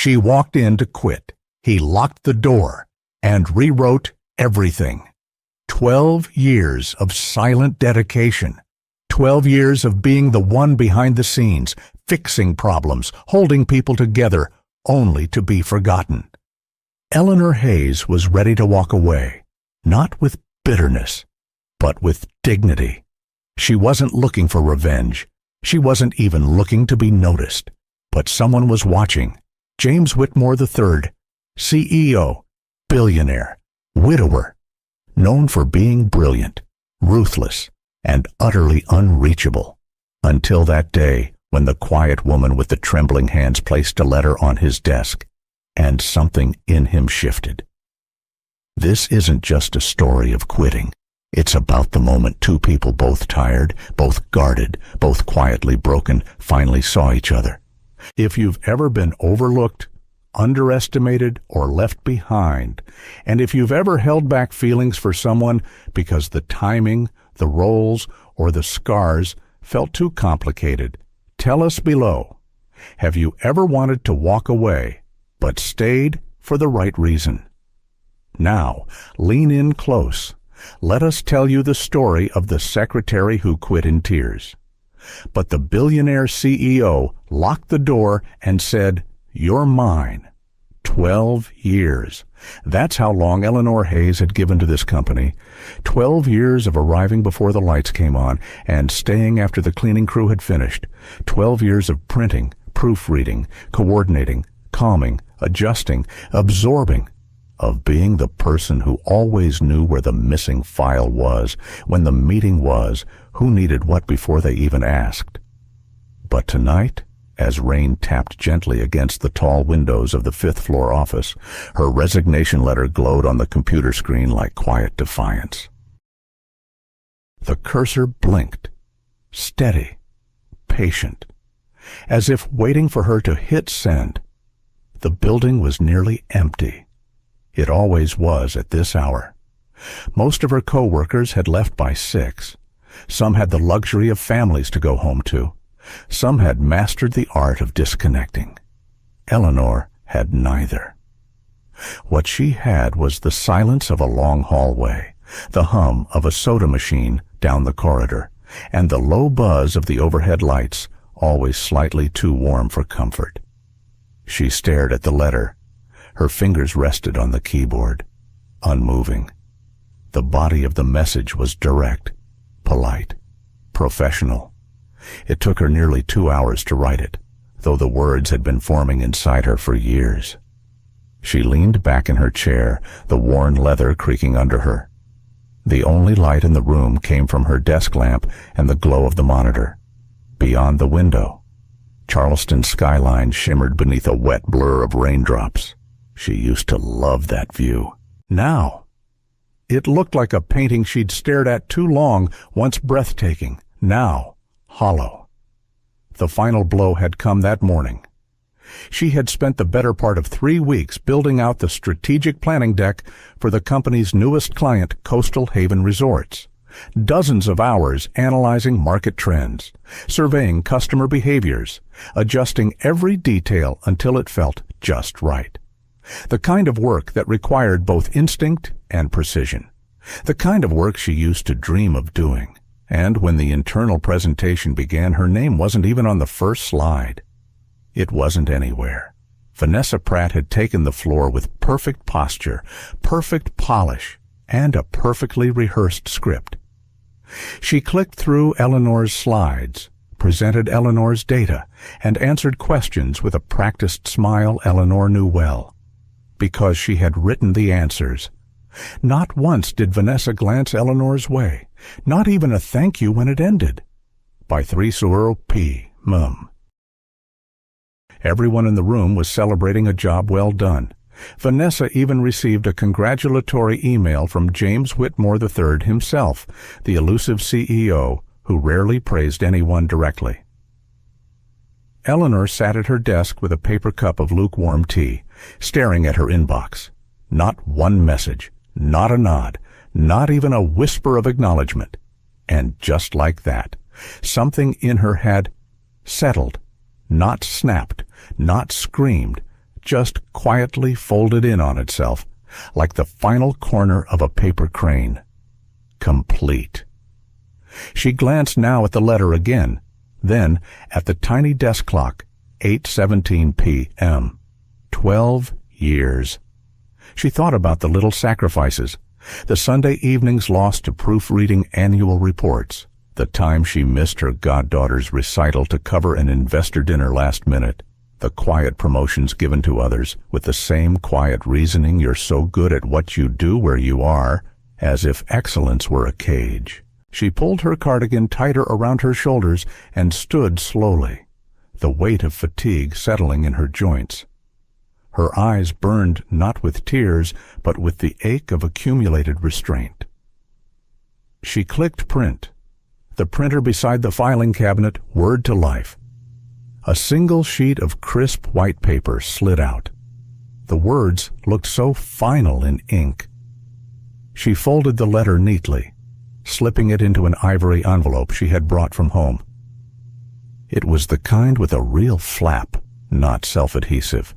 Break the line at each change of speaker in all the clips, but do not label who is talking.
She walked in to quit. He locked the door and rewrote everything. 12 years of silent dedication. 12 years of being the one behind the scenes, fixing problems, holding people together, only to be forgotten. Eleanor Hayes was ready to walk away, not with bitterness, but with dignity. She wasn't looking for revenge. She wasn't even looking to be noticed. But someone was watching. James Whitmore III, CEO, billionaire, widower, known for being brilliant, ruthless, and utterly unreachable, until that day when the quiet woman with the trembling hands placed a letter on his desk, and something in him shifted. This isn't just a story of quitting. It's about the moment two people, both tired, both guarded, both quietly broken, finally saw each other. If you've ever been overlooked, underestimated, or left behind, and if you've ever held back feelings for someone because the timing, the roles, or the scars felt too complicated, tell us below. Have you ever wanted to walk away, but stayed for the right reason? Now, lean in close. Let us tell you the story of the secretary who quit in tears. But the billionaire CEO locked the door and said, "You're mine." 12 years. That's how long Eleanor Hayes had given to this company. 12 years of arriving before the lights came on and staying after the cleaning crew had finished. 12 years of printing, proofreading, coordinating, calming, adjusting, absorbing, of being the person who always knew where the missing file was, when the meeting was, who needed what before they even asked. But tonight, as rain tapped gently against the tall windows of the fifth-floor office, her resignation letter glowed on the computer screen like quiet defiance. The cursor blinked, steady, patient, as if waiting for her to hit send. The building was nearly empty. It always was at this hour. Most of her co-workers had left by 6. Some had the luxury of families to go home to. Some had mastered the art of disconnecting. Eleanor had neither. What she had was the silence of a long hallway, the hum of a soda machine down the corridor, and the low buzz of the overhead lights, always slightly too warm for comfort. She stared at the letter. Her fingers rested on the keyboard, unmoving. The body of the message was direct, polite, professional. It took her nearly 2 hours to write it, though the words had been forming inside her for years. She leaned back in her chair, the worn leather creaking under her. The only light in the room came from her desk lamp and the glow of the monitor. Beyond the window, Charleston's skyline shimmered beneath a wet blur of raindrops. She used to love that view. Now, it looked like a painting she'd stared at too long, once breathtaking, now hollow. The final blow had come that morning. She had spent the better part of 3 weeks building out the strategic planning deck for the company's newest client, Coastal Haven Resorts. Dozens of hours analyzing market trends, surveying customer behaviors, adjusting every detail until it felt just right. The kind of work that required both instinct and precision. The kind of work she used to dream of doing. And when the internal presentation began, her name wasn't even on the first slide. It wasn't anywhere. Vanessa Pratt had taken the floor with perfect posture, perfect polish, and a perfectly rehearsed script. She clicked through Eleanor's slides, presented Eleanor's data, and answered questions with a practiced smile Eleanor knew well. Because she had written the answers. Not once did Vanessa glance Eleanor's way, not even a thank you when it ended. By 3 Suro P. Mum. Everyone in the room was celebrating a job well done. Vanessa even received a congratulatory email from James Whitmore III himself, the elusive CEO who rarely praised anyone directly. Eleanor sat at her desk with a paper cup of lukewarm tea, staring at her inbox. Not one message, not a nod, not even a whisper of acknowledgement. And just like that, something in her had settled, not snapped, not screamed, just quietly folded in on itself, like the final corner of a paper crane. Complete. She glanced now at the letter again, then at the tiny desk clock, 8:17 p.m. 12 years. She thought about the little sacrifices, the Sunday evenings lost to proofreading annual reports, the time she missed her goddaughter's recital to cover an investor dinner last minute, the quiet promotions given to others with the same quiet reasoning, you're so good at what you do where you are, as if excellence were a cage. She pulled her cardigan tighter around her shoulders and stood slowly, the weight of fatigue settling in her joints. Her eyes burned not with tears, but with the ache of accumulated restraint. She clicked print. The printer beside the filing cabinet whirred to life. A single sheet of crisp white paper slid out. The words looked so final in ink. She folded the letter neatly, slipping it into an ivory envelope she had brought from home. It was the kind with a real flap, not self-adhesive.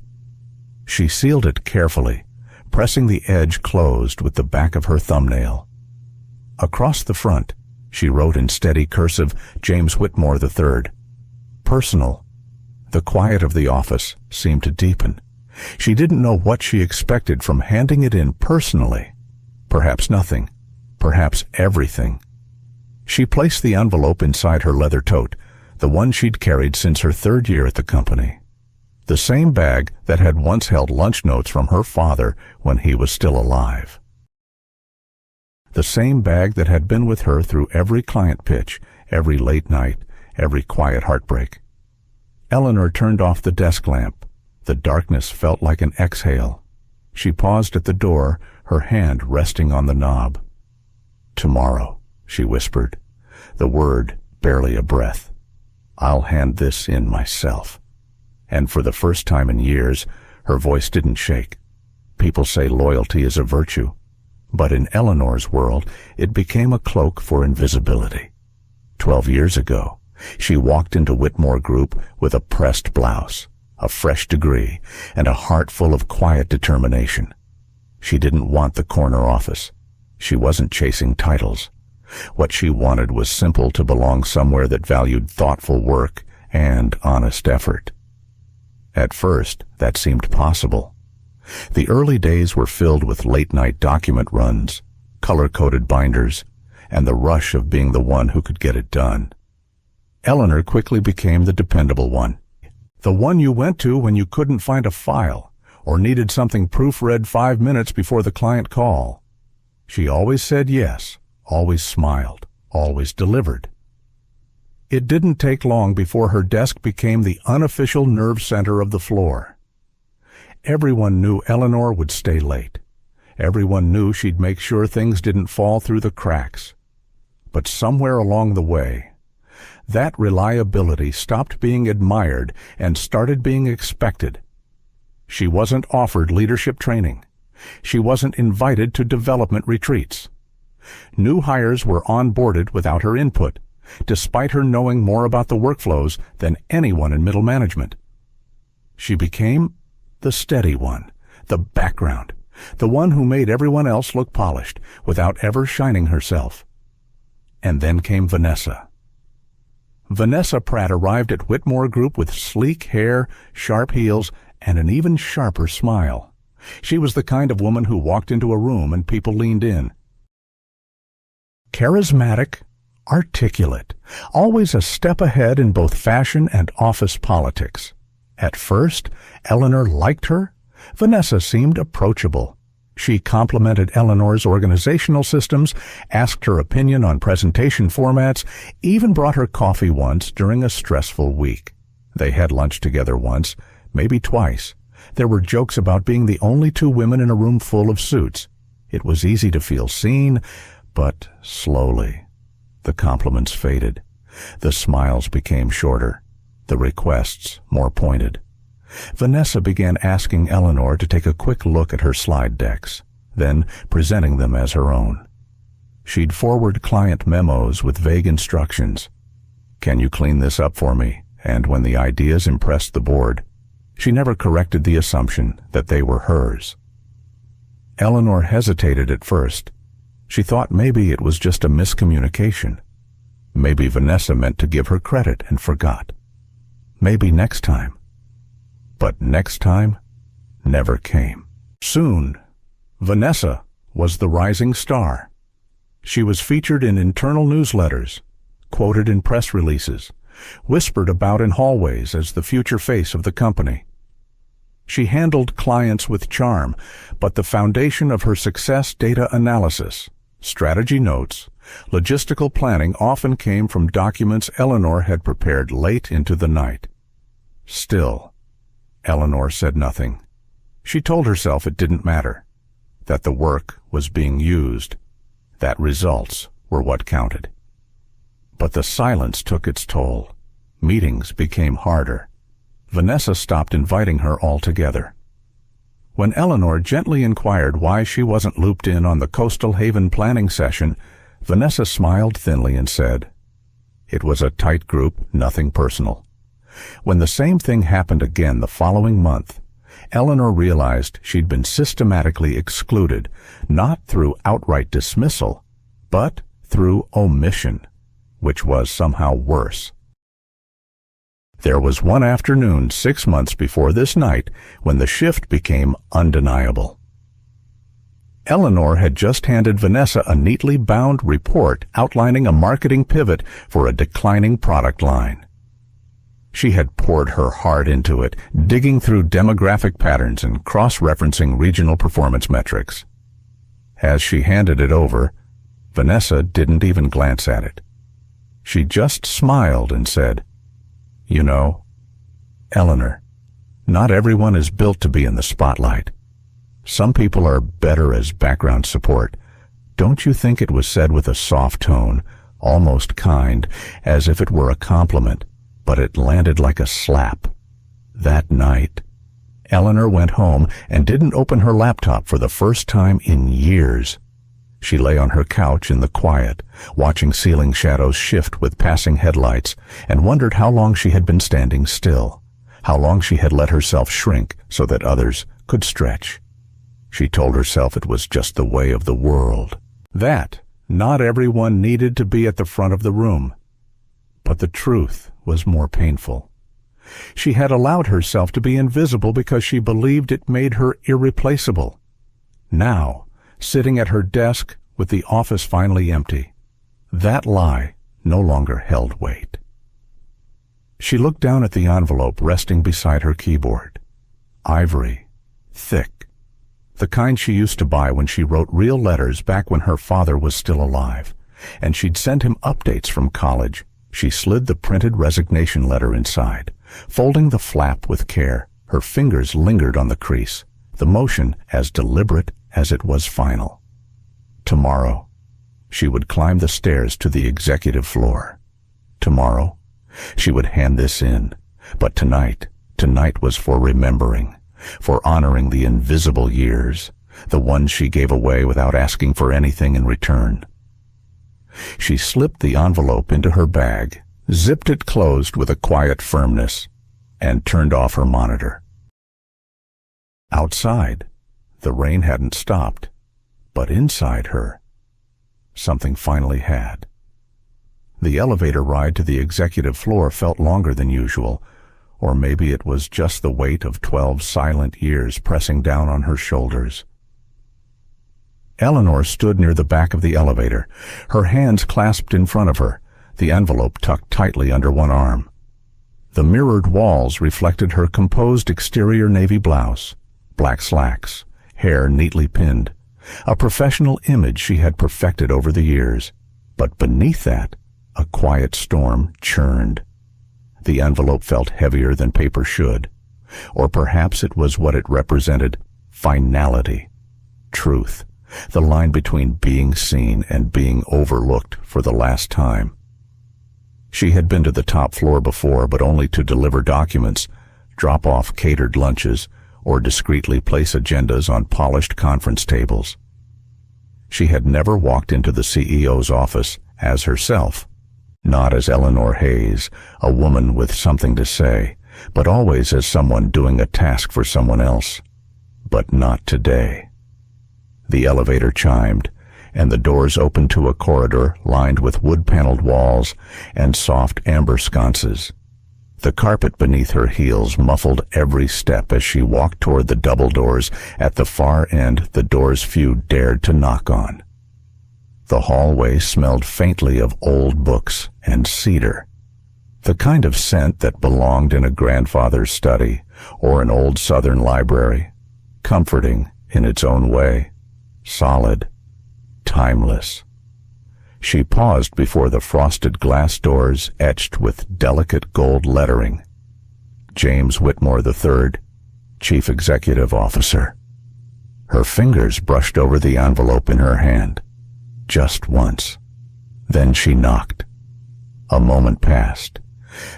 She sealed it carefully, pressing the edge closed with the back of her thumbnail. Across the front, she wrote in steady cursive, James Whitmore III. Personal. The quiet of the office seemed to deepen. She didn't know what she expected from handing it in personally. Perhaps nothing. Perhaps everything. She placed the envelope inside her leather tote, the one she'd carried since her 3rd year at the company. The same bag that had once held lunch notes from her father when he was still alive. The same bag that had been with her through every client pitch, every late night, every quiet heartbreak. Eleanor turned off the desk lamp. The darkness felt like an exhale. She paused at the door, her hand resting on the knob. Tomorrow, she whispered, the word barely a breath. I'll hand this in myself. And for the first time in years, her voice didn't shake. People say loyalty is a virtue, but in Eleanor's world, it became a cloak for invisibility. 12 years ago, she walked into Whitmore Group with a pressed blouse, a fresh degree, and a heart full of quiet determination. She didn't want the corner office. She wasn't chasing titles. What she wanted was simple to belong somewhere that valued thoughtful work and honest effort. At first, that seemed possible. The early days were filled with late-night document runs, color-coded binders, and the rush of being the one who could get it done. Eleanor quickly became the dependable one, the one you went to when you couldn't find a file or needed something proofread 5 minutes before the client call. She always said yes, always smiled, always delivered. It didn't take long before her desk became the unofficial nerve center of the floor. Everyone knew Eleanor would stay late. Everyone knew she'd make sure things didn't fall through the cracks. But somewhere along the way, that reliability stopped being admired and started being expected. She wasn't offered leadership training. She wasn't invited to development retreats. New hires were onboarded without her input, despite her knowing more about the workflows than anyone in middle management. She became the steady one, the background, the one who made everyone else look polished without ever shining herself. And then came Vanessa. Vanessa Pratt arrived at Whitmore Group with sleek hair, sharp heels, and an even sharper smile. She was the kind of woman who walked into a room and people leaned in. Charismatic, articulate, always a step ahead in both fashion and office politics. At first, Eleanor liked her. Vanessa seemed approachable. She complimented Eleanor's organizational systems, asked her opinion on presentation formats, even brought her coffee once during a stressful week. They had lunch together once, maybe twice. There were jokes about being the only 2 women in a room full of suits. It was easy to feel seen, but slowly. The compliments faded. The smiles became shorter. The requests more pointed. Vanessa began asking Eleanor to take a quick look at her slide decks, then presenting them as her own. She'd forward client memos with vague instructions. Can you clean this up for me? And when the ideas impressed the board, She never corrected the assumption that they were hers. Eleanor hesitated at first. She thought maybe it was just a miscommunication. Maybe Vanessa meant to give her credit and forgot. Maybe next time. But next time never came. Soon, Vanessa was the rising star. She was featured in internal newsletters, quoted in press releases, whispered about in hallways as the future face of the company. She handled clients with charm, but the foundation of her success, data analysis, strategy notes, logistical planning, often came from documents Eleanor had prepared late into the night. Still, Eleanor said nothing. She told herself it didn't matter, that the work was being used, that results were what counted. But the silence took its toll. Meetings became harder. Vanessa stopped inviting her altogether. When Eleanor gently inquired why she wasn't looped in on the Coastal Haven planning session, Vanessa smiled thinly and said, "It was a tight group, nothing personal." When the same thing happened again the following month, Eleanor realized she'd been systematically excluded, not through outright dismissal, but through omission, which was somehow worse. There was one afternoon 6 months before this night when the shift became undeniable. Eleanor had just handed Vanessa a neatly bound report outlining a marketing pivot for a declining product line. She had poured her heart into it, digging through demographic patterns and cross-referencing regional performance metrics. As she handed it over, Vanessa didn't even glance at it. She just smiled and said, "You know, Eleanor, not everyone is built to be in the spotlight. Some people are better as background support. Don't you think?" It was said with a soft tone, almost kind, as if it were a compliment, but it landed like a slap. That night, Eleanor went home and didn't open her laptop for the first time in years. She lay on her couch in the quiet, watching ceiling shadows shift with passing headlights, and wondered how long she had been standing still, how long she had let herself shrink so that others could stretch. She told herself it was just the way of the world, that not everyone needed to be at the front of the room. But the truth was more painful. She had allowed herself to be invisible because she believed it made her irreplaceable. Now, sitting at her desk with the office finally empty, that lie no longer held weight. She looked down at the envelope resting beside her keyboard. Ivory, thick, the kind she used to buy when she wrote real letters back when her father was still alive, and she'd send him updates from college. She slid the printed resignation letter inside, folding the flap with care. Her fingers lingered on the crease, the motion as deliberate as it was final. Tomorrow, she would climb the stairs to the executive floor. Tomorrow, she would hand this in. But tonight was for remembering, for honoring the invisible years, the ones she gave away without asking for anything in return. She slipped the envelope into her bag, zipped it closed with a quiet firmness, and turned off her monitor. Outside, the rain hadn't stopped, but inside her, something finally had. The elevator ride to the executive floor felt longer than usual, or maybe it was just the weight of 12 silent years pressing down on her shoulders. Eleanor stood near the back of the elevator, her hands clasped in front of her, the envelope tucked tightly under one arm. The mirrored walls reflected her composed exterior navy blouse, black slacks, hair neatly pinned, a professional image she had perfected over the years. But beneath that, a quiet storm churned. The envelope felt heavier than paper should, or perhaps it was what it represented: finality, truth. The line between being seen and being overlooked for the last time. She had been to the top floor before, but only to deliver documents, drop off catered lunches, or discreetly place agendas on polished conference tables. She had never walked into the CEO's office as herself, not as Eleanor Hayes, a woman with something to say, but always as someone doing a task for someone else. But not today. The elevator chimed, and the doors opened to a corridor lined with wood-paneled walls and soft amber sconces. The carpet beneath her heels muffled every step as she walked toward the double doors at the far end, the doors few dared to knock on. The hallway smelled faintly of old books and cedar, the kind of scent that belonged in a grandfather's study or an old Southern library, comforting in its own way, solid, timeless. She paused before the frosted glass doors etched with delicate gold lettering. James Whitmore III, Chief Executive Officer. Her fingers brushed over the envelope in her hand, just once. Then she knocked. A moment passed.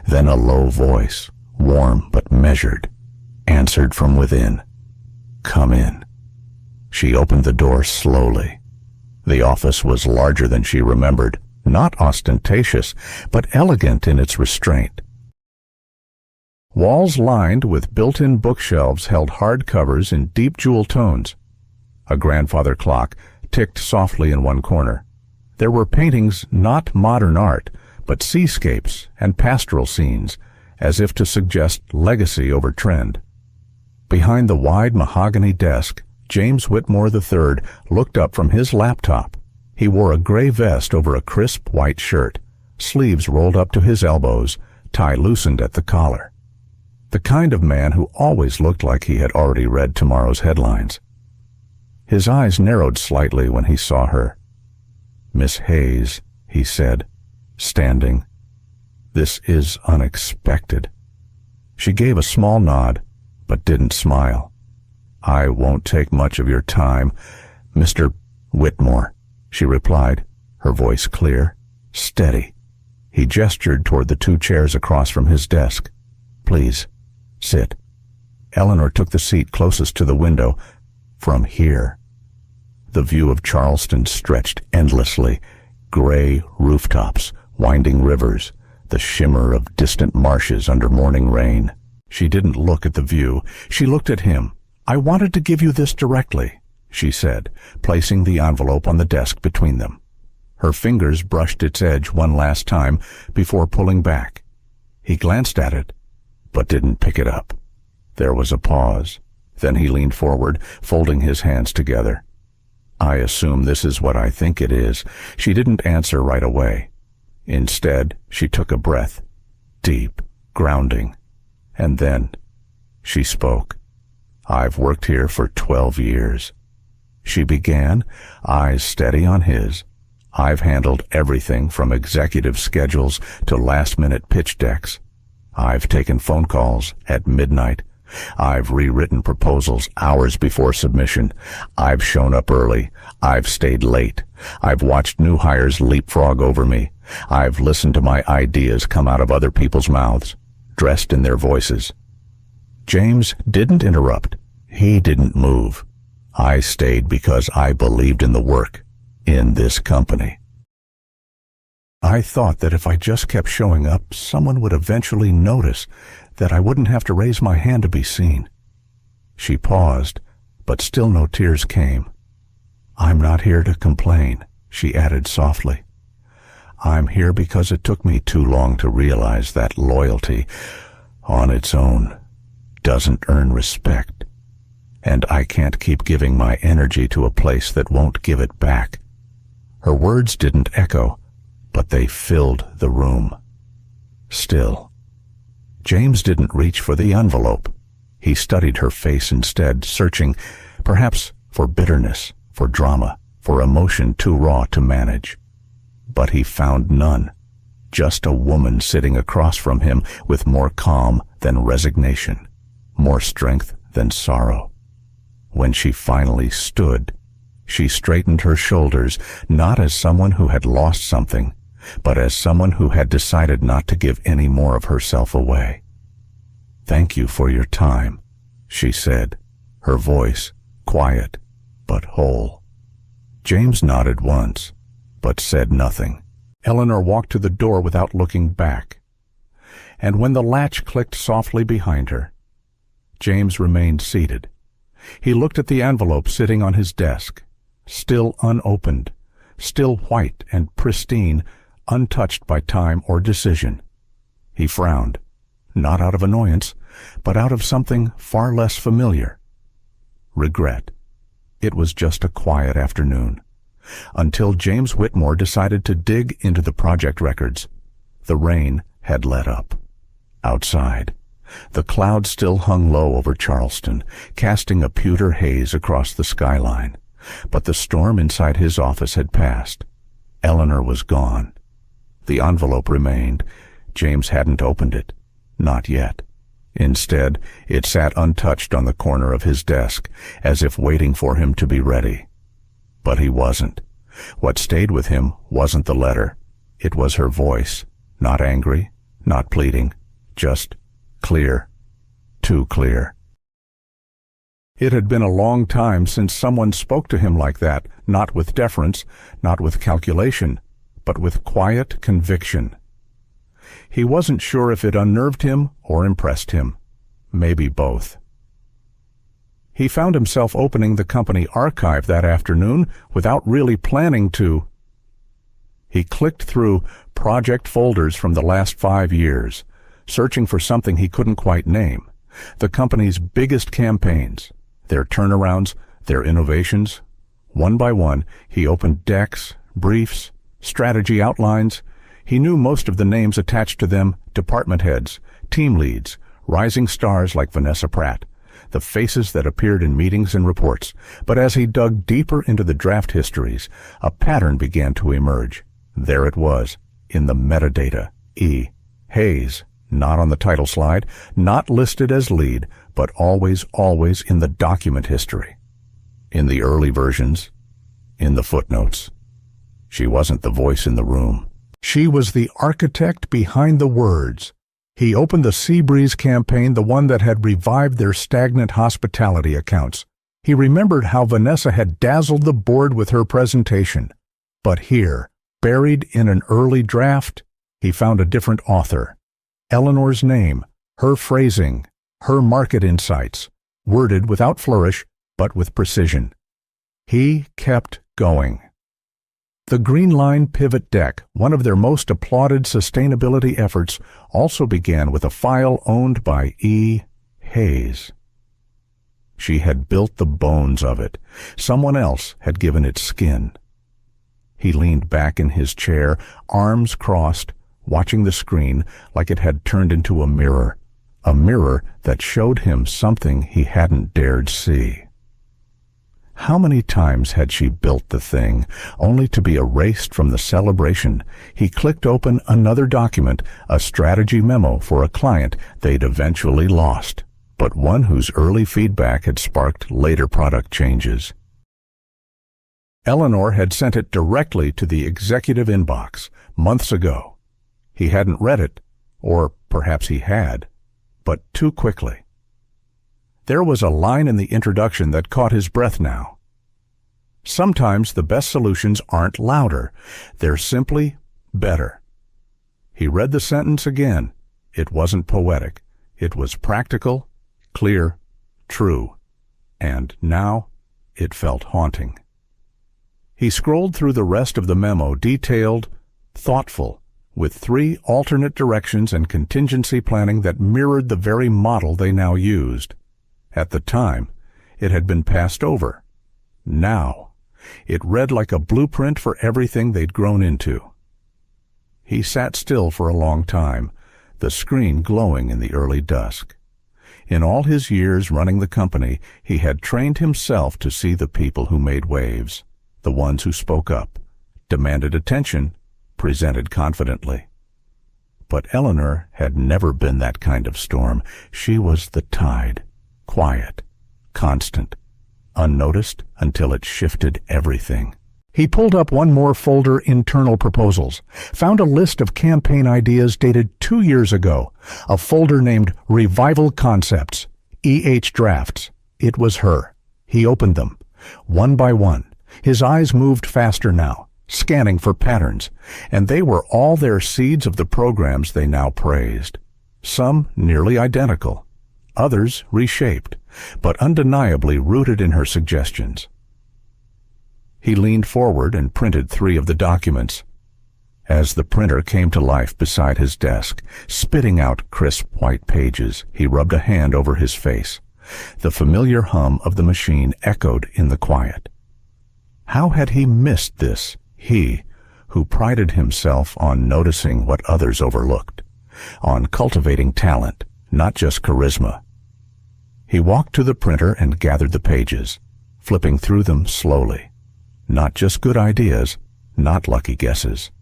Then a low voice, warm but measured, answered from within. "Come in." She opened the door slowly. The office was larger than she remembered, not ostentatious, but elegant in its restraint. Walls lined with built-in bookshelves held hard covers in deep jewel tones. A grandfather clock ticked softly in one corner. There were paintings not modern art, but seascapes and pastoral scenes, as if to suggest legacy over trend. Behind the wide mahogany desk, James Whitmore III looked up from his laptop. He wore a gray vest over a crisp white shirt, sleeves rolled up to his elbows, tie loosened at the collar. The kind of man who always looked like he had already read tomorrow's headlines. His eyes narrowed slightly when he saw her. "Miss Hayes," he said, standing. "This is unexpected." She gave a small nod, but didn't smile. "I won't take much of your time, Mr. Whitmore," she replied, her voice clear, steady. He gestured toward the two chairs across from his desk. "Please, sit." Eleanor took the seat closest to the window. From here, the view of Charleston stretched endlessly, gray rooftops, winding rivers, the shimmer of distant marshes under morning rain. She didn't look at the view. She looked at him. "I wanted to give you this directly," she said, placing the envelope on the desk between them. Her fingers brushed its edge one last time before pulling back. He glanced at it, but didn't pick it up. There was a pause. Then he leaned forward, folding his hands together. "I assume this is what I think it is." She didn't answer right away. Instead, she took a breath, deep, grounding. And then she spoke. "I've worked here for 12 years. She began, eyes steady on his. "I've handled everything from executive schedules to last-minute pitch decks. I've taken phone calls at midnight. I've rewritten proposals hours before submission. I've shown up early. I've stayed late. I've watched new hires leapfrog over me. I've listened to my ideas come out of other people's mouths, dressed in their voices." James didn't interrupt. He didn't move. "I stayed because I believed in the work, in this company. I thought that if I just kept showing up, someone would eventually notice, that I wouldn't have to raise my hand to be seen." She paused, but still no tears came. "I'm not here to complain," she added softly. "I'm here because it took me too long to realize that loyalty, on its own, doesn't earn respect. And I can't keep giving my energy to a place that won't give it back." Her words didn't echo, but they filled the room. Still, James didn't reach for the envelope. He studied her face instead, searching, perhaps for bitterness, for drama, for emotion too raw to manage. But he found none. Just a woman sitting across from him with more calm than resignation, more strength than sorrow. When she finally stood, she straightened her shoulders, not as someone who had lost something, but as someone who had decided not to give any more of herself away. "Thank you for your time," she said, her voice quiet but whole. James nodded once, but said nothing. Eleanor walked to the door without looking back. and when the latch clicked softly behind her, James remained seated. He looked at the envelope sitting on his desk, still unopened, still white and pristine, untouched by time or decision. He frowned, not out of annoyance, but out of something far less familiar. Regret. It was just a quiet afternoon, until James Whitmore decided to dig into the project records. The rain had let up. Outside, the clouds still hung low over Charleston, casting a pewter haze across the skyline. But the storm inside his office had passed. Eleanor was gone. The envelope remained. James hadn't opened it. Not yet. Instead, it sat untouched on the corner of his desk, as if waiting for him to be ready. But he wasn't. What stayed with him wasn't the letter. It was her voice, not angry, not pleading, just clear, too clear. It had been a long time since someone spoke to him like that, not with deference, not with calculation, but with quiet conviction. He wasn't sure if it unnerved him or impressed him. Maybe both. He found himself opening the company archive that afternoon without really planning to. He clicked through project folders from the last 5 years, searching for something he couldn't quite name. The company's biggest campaigns, their turnarounds, their innovations. One by one, he opened decks, briefs, strategy outlines. He knew most of the names attached to them, department heads, team leads, rising stars like Vanessa Pratt, the faces that appeared in meetings and reports. But as he dug deeper into the draft histories, a pattern began to emerge. There it was, in the metadata. E. Hayes, not on the title slide, not listed as lead, but always in the document history. In the early versions, in the footnotes. She wasn't the voice in the room. She was the architect behind the words. He opened the Seabreeze campaign, the one that had revived their stagnant hospitality accounts. He remembered how Vanessa had dazzled the board with her presentation. But here, buried in an early draft, he found a different author. Eleanor's name, her phrasing, her market insights, worded without flourish, but with precision. He kept going. The Green Line Pivot Deck, one of their most applauded sustainability efforts, also began with a file owned by E. Hayes. She had built the bones of it. Someone else had given it skin. He leaned back in his chair, arms crossed, watching the screen like it had turned into a mirror that showed him something he hadn't dared see. How many times had she built the thing, only to be erased from the celebration? He clicked open another document, a strategy memo for a client they'd eventually lost, but one whose early feedback had sparked later product changes. Eleanor had sent it directly to the executive inbox months ago. He hadn't read it, or perhaps he had, but too quickly. There was a line in the introduction that caught his breath now. Sometimes the best solutions aren't louder. They're simply better. He read the sentence again. It wasn't poetic. It was practical, clear, true. And now it felt haunting. He scrolled through the rest of the memo, detailed, thoughtful, with 3 alternate directions and contingency planning that mirrored the very model they now used. At the time, it had been passed over. Now, it read like a blueprint for everything they'd grown into. He sat still for a long time, the screen glowing in the early dusk. In all his years running the company, he had trained himself to see the people who made waves, the ones who spoke up, demanded attention, presented confidently. But Eleanor had never been that kind of storm. She was the tide. Quiet, constant, unnoticed until it shifted everything. He pulled up one more folder, internal proposals, found a list of campaign ideas dated 2 years ago, a folder named Revival Concepts, EH Drafts. It was her. He opened them, one by one. His eyes moved faster now, scanning for patterns, and they were all their seeds of the programs they now praised. some nearly identical, others reshaped, but undeniably rooted in her suggestions. He leaned forward and printed 3 of the documents. As the printer came to life beside his desk, spitting out crisp white pages, he rubbed a hand over his face. The familiar hum of the machine echoed in the quiet. How had he missed this, he, who prided himself on noticing what others overlooked, on cultivating talent, not just charisma? He walked to the printer and gathered the pages, flipping through them slowly. Not just good ideas, not lucky guesses.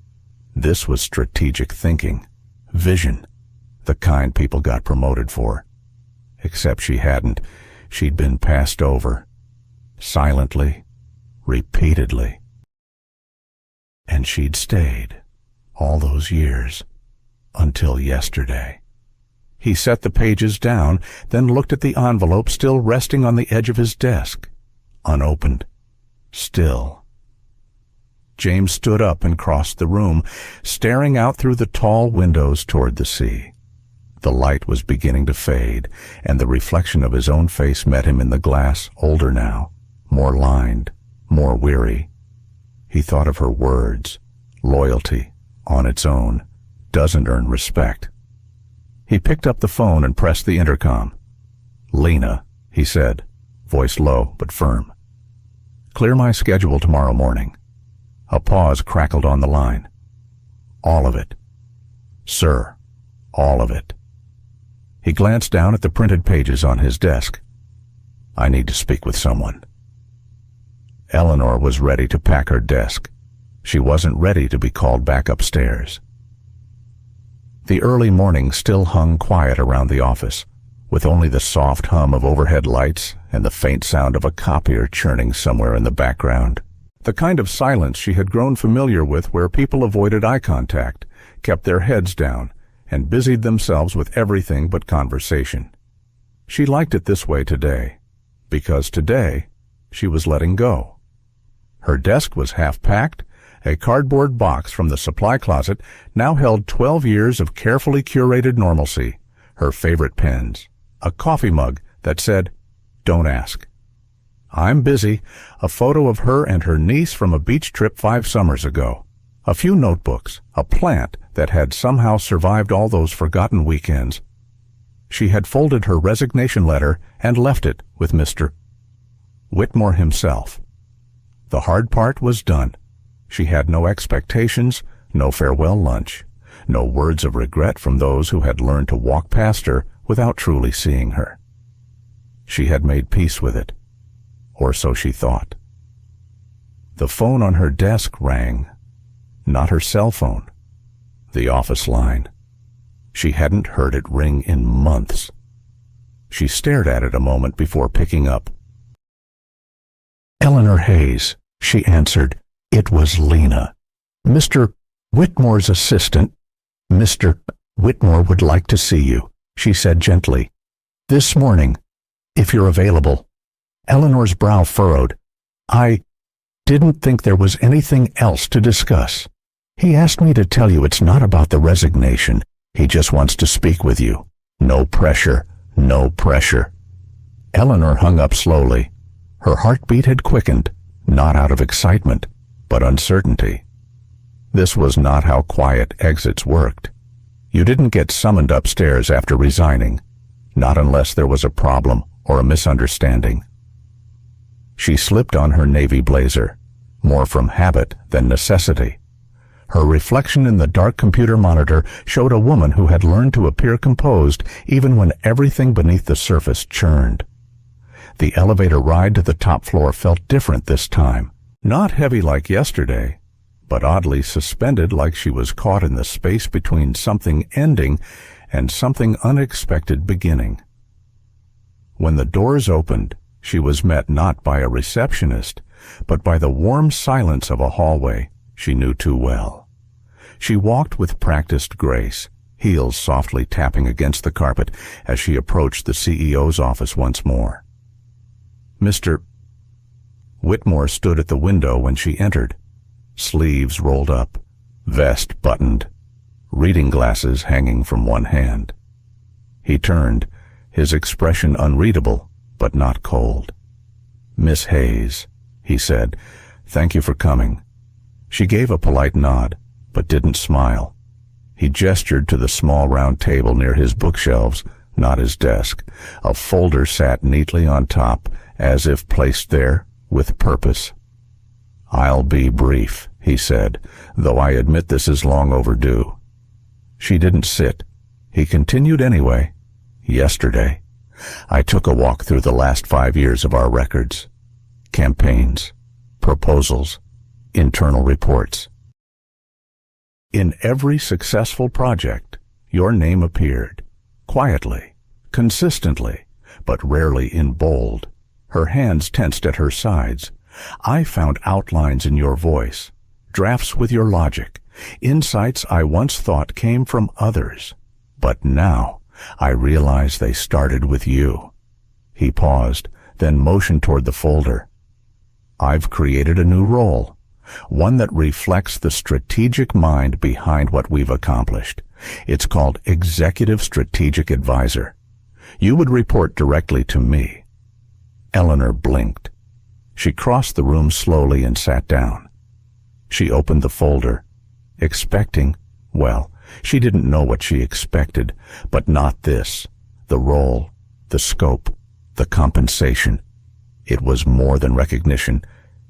This was strategic thinking, vision, the kind people got promoted for. Except she hadn't. She'd been passed over, silently, repeatedly. And she'd stayed, all those years, until yesterday. He set the pages down, then looked at the envelope still resting on the edge of his desk, unopened, still. James stood up and crossed the room, staring out through the tall windows toward the sea. The light was beginning to fade, and the reflection of his own face met him in the glass, older now, more lined, more weary. He thought of her words. Loyalty, on its own, doesn't earn respect. He picked up the phone and pressed the intercom. "Lena," he said, voice low but firm. "Clear my schedule tomorrow morning." A pause crackled on the line. "All of it." "Sir, all of it." He glanced down at the printed pages on his desk. "I need to speak with someone." Eleanor was ready to pack her desk. She wasn't ready to be called back upstairs. The early morning still hung quiet around the office, with only the soft hum of overhead lights and the faint sound of a copier churning somewhere in the background. The kind of silence she had grown familiar with, where people avoided eye contact, kept their heads down, and busied themselves with everything but conversation. She liked it this way today, because today she was letting go. Her desk was half-packed. A cardboard box from the supply closet now held 12 years of carefully curated normalcy, her favorite pens, a coffee mug that said, "Don't ask." "I'm busy," a photo of her and her niece from a beach trip 5 summers ago, a few notebooks, a plant that had somehow survived all those forgotten weekends. She had folded her resignation letter and left it with Mr. Whitmore himself. The hard part was done. She had no expectations, no farewell lunch, no words of regret from those who had learned to walk past her without truly seeing her. She had made peace with it, or so she thought. The phone on her desk rang. Not her cell phone, the office line. She hadn't heard it ring in months. She stared at it a moment before picking up. "Eleanor Hayes," she answered. It was Lena. "Mr. Whitmore's assistant, Mr. Whitmore would like to see you," she said gently. "This morning, if you're available." Eleanor's brow furrowed. "I didn't think there was anything else to discuss. He asked me to tell you it's not about the resignation. He just wants to speak with you. No pressure, no pressure." Eleanor hung up slowly. Her heartbeat had quickened, not out of excitement, but uncertainty. This was not how quiet exits worked. You didn't get summoned upstairs after resigning, not unless there was a problem or a misunderstanding. She slipped on her navy blazer, more from habit than necessity. Her reflection in the dark computer monitor showed a woman who had learned to appear composed even when everything beneath the surface churned. The elevator ride to the top floor felt different this time. Not heavy like yesterday, but oddly suspended, like she was caught in the space between something ending and something unexpected beginning. When the doors opened, she was met not by a receptionist, but by the warm silence of a hallway she knew too well. She walked with practiced grace, heels softly tapping against the carpet as she approached the CEO's office once more. Mr. Whitmore stood at the window when she entered, sleeves rolled up, vest buttoned, reading glasses hanging from one hand. He turned, his expression unreadable, but not cold. "Miss Hayes," he said, "thank you for coming." She gave a polite nod, but didn't smile. He gestured to the small round table near his bookshelves, not his desk. A folder sat neatly on top, as if placed there with purpose. "I'll be brief," he said, "though I admit this is long overdue." She didn't sit. He continued anyway. "Yesterday, I took a walk through the last 5 years of our records. Campaigns, proposals, internal reports. In every successful project, your name appeared, quietly, consistently, but rarely in bold." Her hands tensed at her sides. "I found outlines in your voice, drafts with your logic, insights I once thought came from others. But now I realize they started with you." He paused, then motioned toward the folder. "I've created a new role, one that reflects the strategic mind behind what we've accomplished. It's called Executive Strategic Advisor. You would report directly to me." Eleanor blinked. She crossed the room slowly and sat down. She opened the folder, expecting, well, she didn't know what she expected, but not this. The role, the scope, the compensation. It was more than recognition.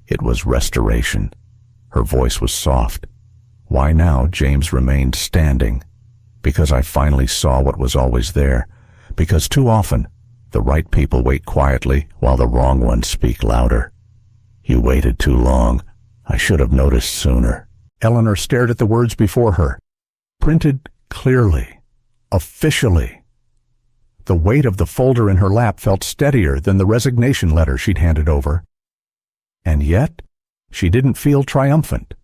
It was restoration. Her voice was soft. "Why now?" James remained standing. "Because I finally saw what was always there. Because too often, the right people wait quietly while the wrong ones speak louder." "You waited too long. I should have noticed sooner." Eleanor stared at the words before her, printed clearly, officially. The weight of the folder in her lap felt steadier than the resignation letter she'd handed over. And yet, she didn't feel triumphant.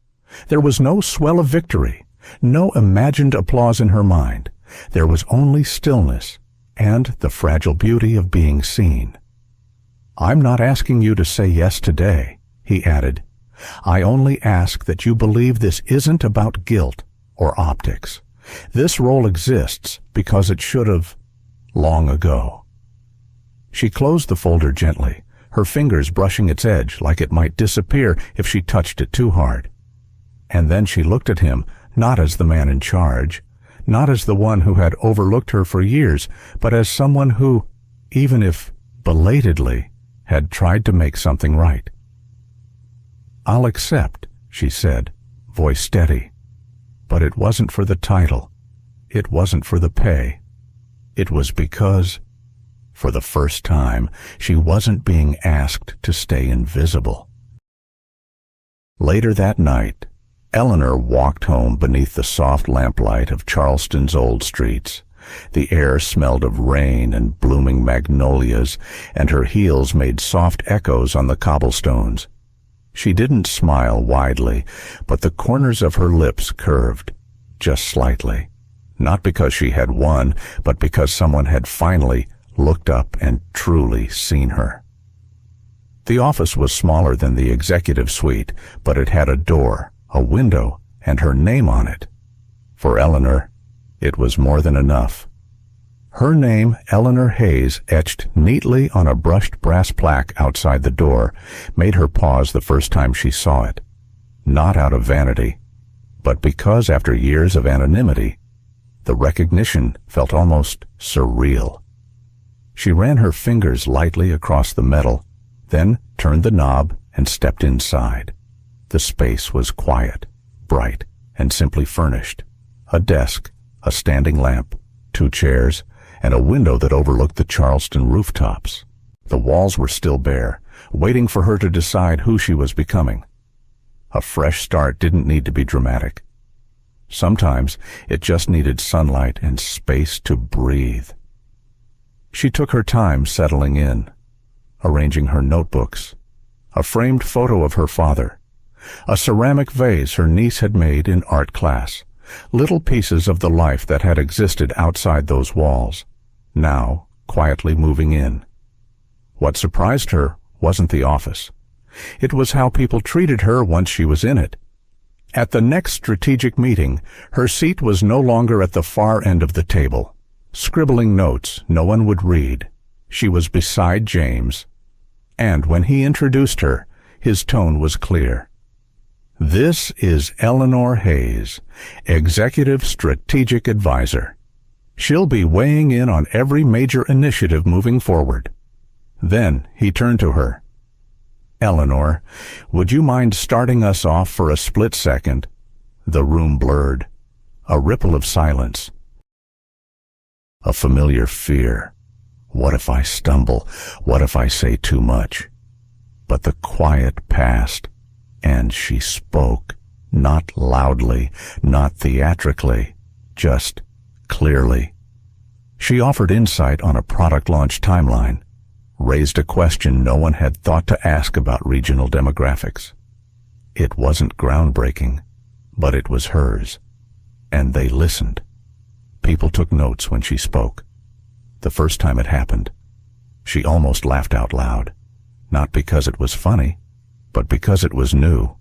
There was no swell of victory, no imagined applause in her mind. There was only stillness and the fragile beauty of being seen. "I'm not asking you to say yes today," he added. "I only ask that you believe this isn't about guilt or optics. This role exists because it should have long ago." She closed the folder gently, her fingers brushing its edge like it might disappear if she touched it too hard. And then she looked at him, not as the man in charge, not as the one who had overlooked her for years, but as someone who, even if belatedly, had tried to make something right. "I'll accept," she said, voice steady. "But it wasn't for the title. It wasn't for the pay. It was because, for the first time, she wasn't being asked to stay invisible." Later that night, Eleanor walked home beneath the soft lamplight of Charleston's old streets. The air smelled of rain and blooming magnolias, and her heels made soft echoes on the cobblestones. She didn't smile widely, but the corners of her lips curved, just slightly. Not because she had won, but because someone had finally looked up and truly seen her. The office was smaller than the executive suite, but it had a door, a window, and her name on it. For Eleanor, it was more than enough. Her name, Eleanor Hayes, etched neatly on a brushed brass plaque outside the door, made her pause the first time she saw it. Not out of vanity, but because after years of anonymity, the recognition felt almost surreal. She ran her fingers lightly across the metal, then turned the knob and stepped inside. The space was quiet, bright, and simply furnished. A desk, a standing lamp, 2 chairs, and a window that overlooked the Charleston rooftops. The walls were still bare, waiting for her to decide who she was becoming. A fresh start didn't need to be dramatic. Sometimes it just needed sunlight and space to breathe. She took her time settling in, arranging her notebooks, a framed photo of her father, a ceramic vase her niece had made in art class, little pieces of the life that had existed outside those walls, now quietly moving in. What surprised her wasn't the office. It was how people treated her once she was in it. At the next strategic meeting, her seat was no longer at the far end of the table. scribbling notes no one would read. She was beside James, and when he introduced her, his tone was clear. "This is Eleanor Hayes, Executive Strategic Advisor. She'll be weighing in on every major initiative moving forward." Then he turned to her. "Eleanor, would you mind starting us off for a split second?" The room blurred. A ripple of silence. A familiar fear. What if I stumble? What if I say too much? But the quiet passed, and she spoke, not loudly, not theatrically, just clearly. She offered insight on a product launch timeline, raised a question no one had thought to ask about regional demographics. It wasn't groundbreaking, but it was hers, and they listened. People took notes when she spoke. The first time it happened, she almost laughed out loud, not because it was funny, but because it was new.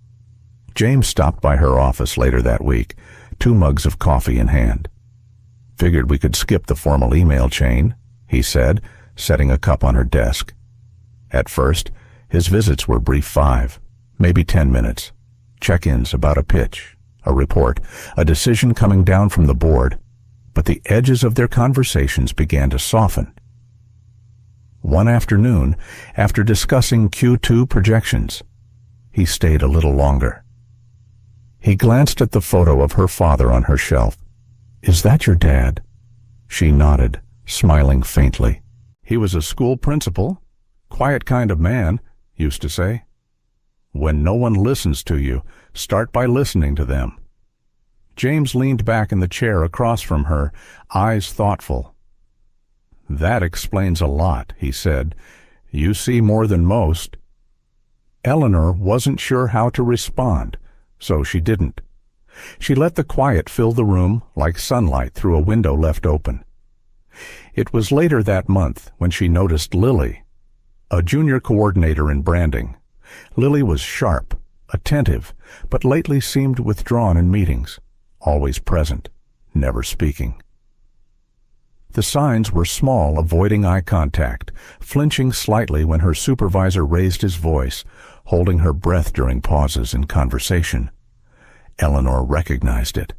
James stopped by her office later that week, 2 mugs of coffee in hand. "Figured we could skip the formal email chain," he said, setting a cup on her desk. At first, his visits were brief 5, maybe 10 minutes. Check-ins about a pitch, a report, a decision coming down from the board. But the edges of their conversations began to soften. One afternoon, after discussing Q2 projections, he stayed a little longer. He glanced at the photo of her father on her shelf. "Is that your dad?" She nodded, smiling faintly. "He was a school principal, quiet kind of man, used to say. When no one listens to you, start by listening to them." James leaned back in the chair across from her, eyes thoughtful. "That explains a lot," he said. "You see more than most." Eleanor wasn't sure how to respond, so she didn't. She let the quiet fill the room like sunlight through a window left open. It was later that month when she noticed Lily, a junior coordinator in branding. Lily was sharp, attentive, but lately seemed withdrawn in meetings. Always present, never speaking. The signs were small, avoiding eye contact, flinching slightly when her supervisor raised his voice, holding her breath during pauses in conversation. Eleanor recognized it,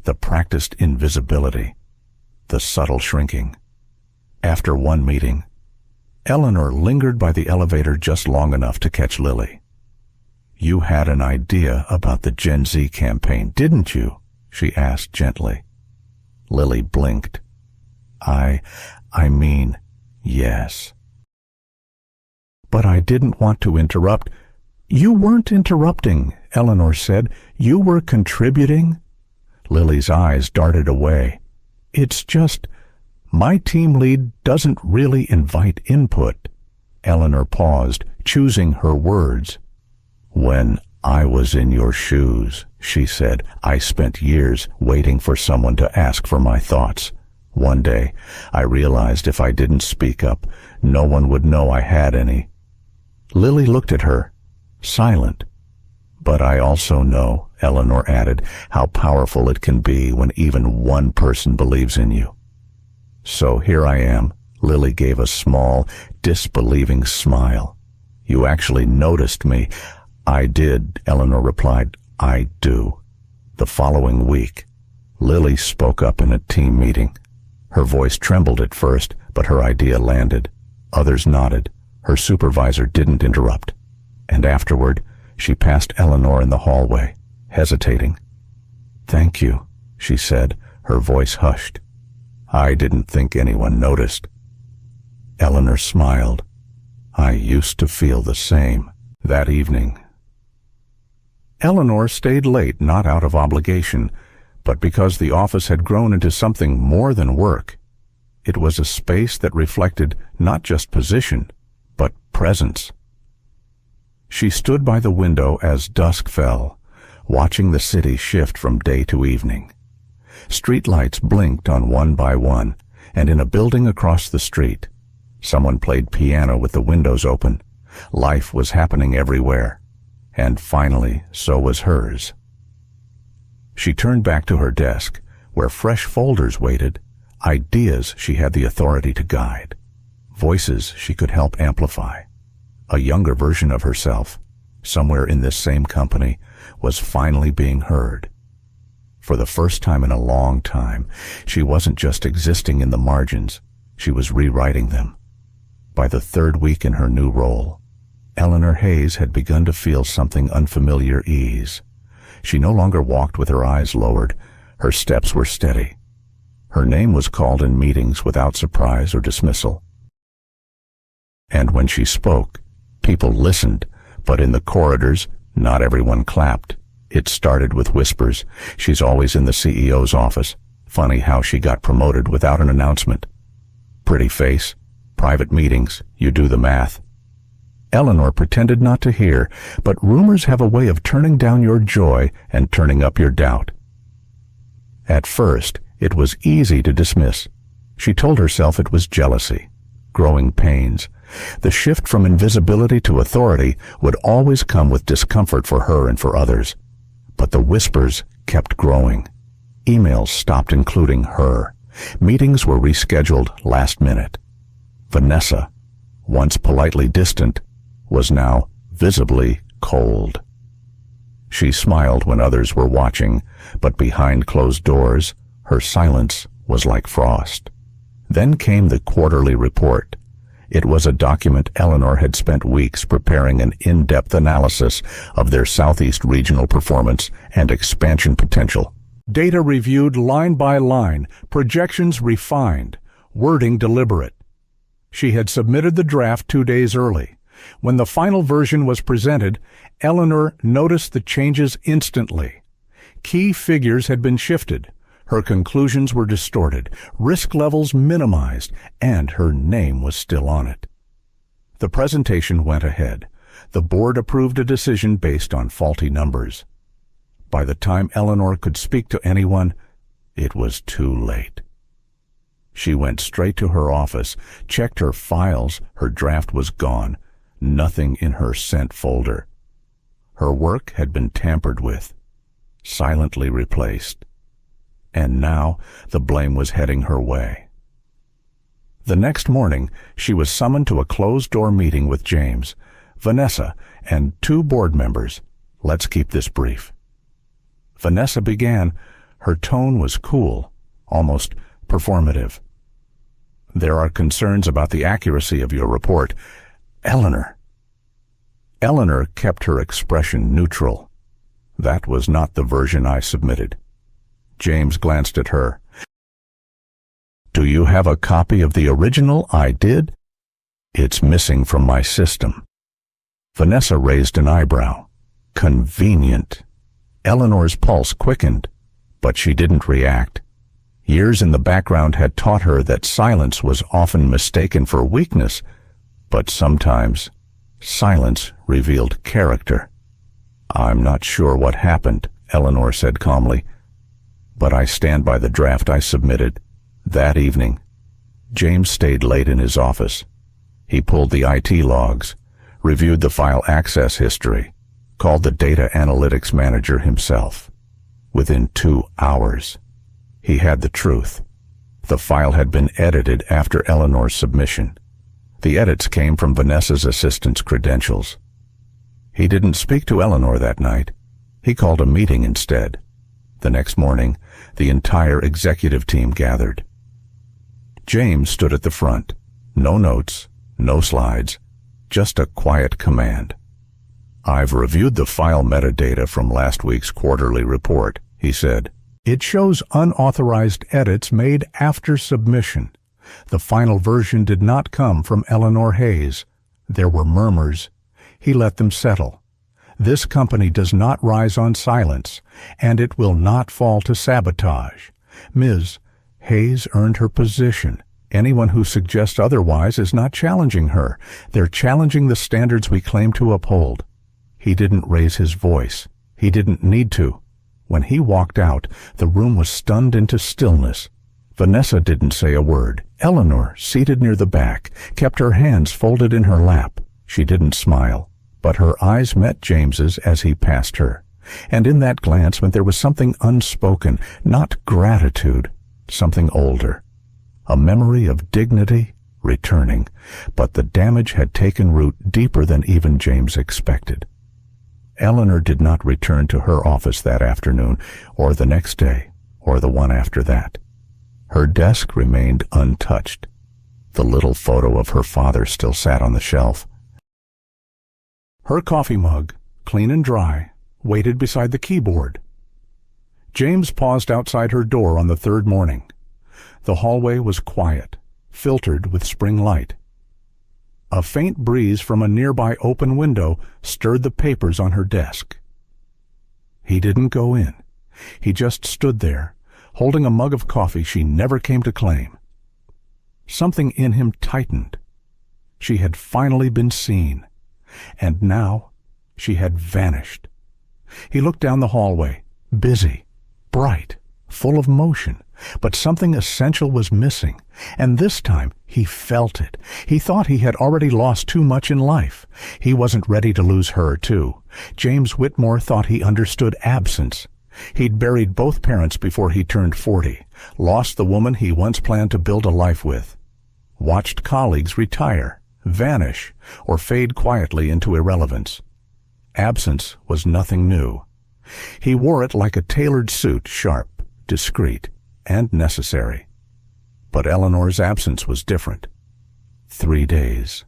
the practiced invisibility, the subtle shrinking. After one meeting, Eleanor lingered by the elevator just long enough to catch Lily. "You had an idea about the Gen Z campaign, didn't you?" she asked gently. Lily blinked. I mean, yes. But I didn't want to interrupt." "You weren't interrupting," Eleanor said. "You were contributing." Lily's eyes darted away. "It's just, my team lead doesn't really invite input." Eleanor paused, choosing her words. "When I was in your shoes," she said, "I spent years waiting for someone to ask for my thoughts. One day, I realized if I didn't speak up, no one would know I had any." Lily looked at her, silent. "But I also know," Eleanor added, "how powerful it can be when even one person believes in you." "So here I am." Lily gave a small, disbelieving smile. "You actually noticed me." "I did," Eleanor replied. "I do." The following week, Lily spoke up in a team meeting. Her voice trembled at first, but her idea landed. Others nodded. Her supervisor didn't interrupt. And afterward, she passed Eleanor in the hallway, hesitating. "Thank you," she said, her voice hushed. "I didn't think anyone noticed." Eleanor smiled. "I used to feel the same." That evening, Eleanor stayed late, not out of obligation, but because the office had grown into something more than work. It was a space that reflected not just position, but presence. She stood by the window as dusk fell, watching the city shift from day to evening. Streetlights blinked on one by one, and in a building across the street, someone played piano with the windows open. Life was happening everywhere, and finally, so was hers. She turned back to her desk, where fresh folders waited, Ideas she had the authority to guide. Voices she could help amplify. A younger version of herself, somewhere in this same company, was finally being heard. For the first time in a long time, she wasn't just existing in the margins, she was rewriting them. By the third week in her new role, Eleanor Hayes had begun to feel something unfamiliar ease. She no longer walked with her eyes lowered, her steps were steady. Her name was called in meetings without surprise or dismissal. And when she spoke, people listened, but in the corridors, not everyone clapped. It started with whispers. She's always in the CEO's office. Funny how she got promoted without an announcement. Pretty face. Private meetings. You do the math. Eleanor pretended not to hear, but rumors have a way of turning down your joy and turning up your doubt. At first, it was easy to dismiss. She told herself it was jealousy, growing pains. The shift from invisibility to authority would always come with discomfort for her and for others. But the whispers kept growing. Emails stopped including her. Meetings were rescheduled last minute. Vanessa, once politely distant, was now visibly cold. She smiled when others were watching, but behind closed doors, her silence was like frost. Then came the quarterly report. It was a document Eleanor had spent weeks preparing an in-depth analysis of their Southeast regional performance and expansion potential. Data reviewed line by line, projections refined, wording deliberate. She had submitted the draft 2 days early. When the final version was presented, Eleanor noticed the changes instantly. Key figures had been shifted. Her conclusions were distorted, risk levels minimized, and her name was still on it. The presentation went ahead. The board approved a decision based on faulty numbers. By the time Eleanor could speak to anyone, it was too late. She went straight to her office, checked her files. Her draft was gone. Nothing in her sent folder. Her work had been tampered with, silently replaced. And now the blame was heading her way. The next morning, she was summoned to a closed-door meeting with James, Vanessa, and 2 board members. Let's keep this brief. Vanessa began. Her tone was cool, almost performative. There are concerns about the accuracy of your report. Eleanor. Eleanor kept her expression neutral. That was not the version I submitted. James glanced at her. Do you have a copy of the original I did? It's missing from my system. Vanessa raised an eyebrow. Convenient. Eleanor's pulse quickened, but she didn't react. Years in the background had taught her that silence was often mistaken for weakness, but sometimes silence revealed character. I'm not sure what happened, Eleanor said calmly, but I stand by the draft I submitted. That evening, James stayed late in his office. He pulled the IT logs, reviewed the file access history, called the data analytics manager himself. Within 2 hours, he had the truth. The file had been edited after Eleanor's submission. The edits came from Vanessa's assistant's credentials. He didn't speak to Eleanor that night. He called a meeting instead. The next morning, the entire executive team gathered. James stood at the front. No notes, no slides, just a quiet command. I've reviewed the file metadata from last week's quarterly report, he said. It shows unauthorized edits made after submission. The final version did not come from Eleanor Hayes. There were murmurs. He let them settle. This company does not rise on silence, and it will not fall to sabotage. Ms. Hayes earned her position. Anyone who suggests otherwise is not challenging her. They're challenging the standards we claim to uphold. He didn't raise his voice. He didn't need to. When he walked out, the room was stunned into stillness. Vanessa didn't say a word. Eleanor, seated near the back, kept her hands folded in her lap. She didn't smile, but her eyes met James's as he passed her. And in that glance there was something unspoken, not gratitude, something older. a memory of dignity returning, but the damage had taken root deeper than even James expected. Eleanor did not return to her office that afternoon, or the next day, or the one after that. Her desk remained untouched. The little photo of her father still sat on the shelf. Her coffee mug, clean and dry, waited beside the keyboard. James paused outside her door on the third morning. The hallway was quiet, filtered with spring light. A faint breeze from a nearby open window stirred the papers on her desk. He didn't go in. He just stood there, holding a mug of coffee she never came to claim. Something in him tightened. She had finally been seen, and now she had vanished. He looked down the hallway, busy, bright, full of motion, but something essential was missing, and this time he felt it. He thought he had already lost too much in life. He wasn't ready to lose her, too. James Whitmore thought he understood absence. He'd buried both parents before he turned 40, lost the woman he once planned to build a life with, watched colleagues retire, vanish, or fade quietly into irrelevance. Absence was nothing new. He wore it like a tailored suit, sharp, discreet, and necessary. But Eleanor's absence was different. 3 days.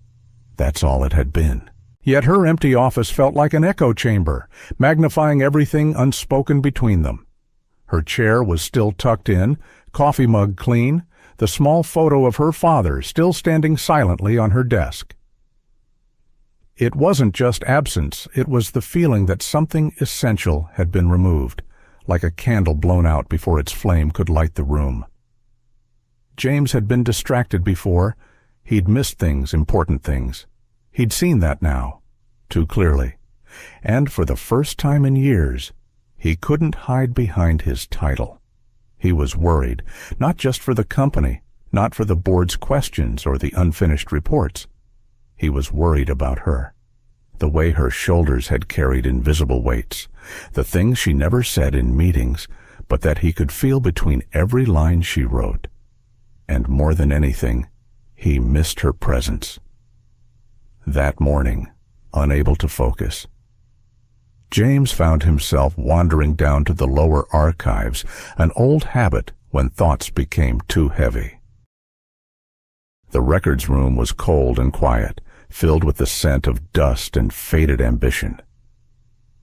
That's all it had been. Yet her empty office felt like an echo chamber, magnifying everything unspoken between them. Her chair was still tucked in, coffee mug clean, the small photo of her father still standing silently on her desk. It wasn't just absence, it was the feeling that something essential had been removed, like a candle blown out before its flame could light the room. James had been distracted before. He'd missed things, important things. He'd seen that now, too clearly. And for the first time in years, he couldn't hide behind his title. He was worried, not just for the company, not for the board's questions or the unfinished reports. He was worried about her, the way her shoulders had carried invisible weights, the things she never said in meetings, but that he could feel between every line she wrote. And more than anything, he missed her presence. That morning, unable to focus, James found himself wandering down to the lower archives, an old habit when thoughts became too heavy. The records room was cold and quiet, filled with the scent of dust and faded ambition.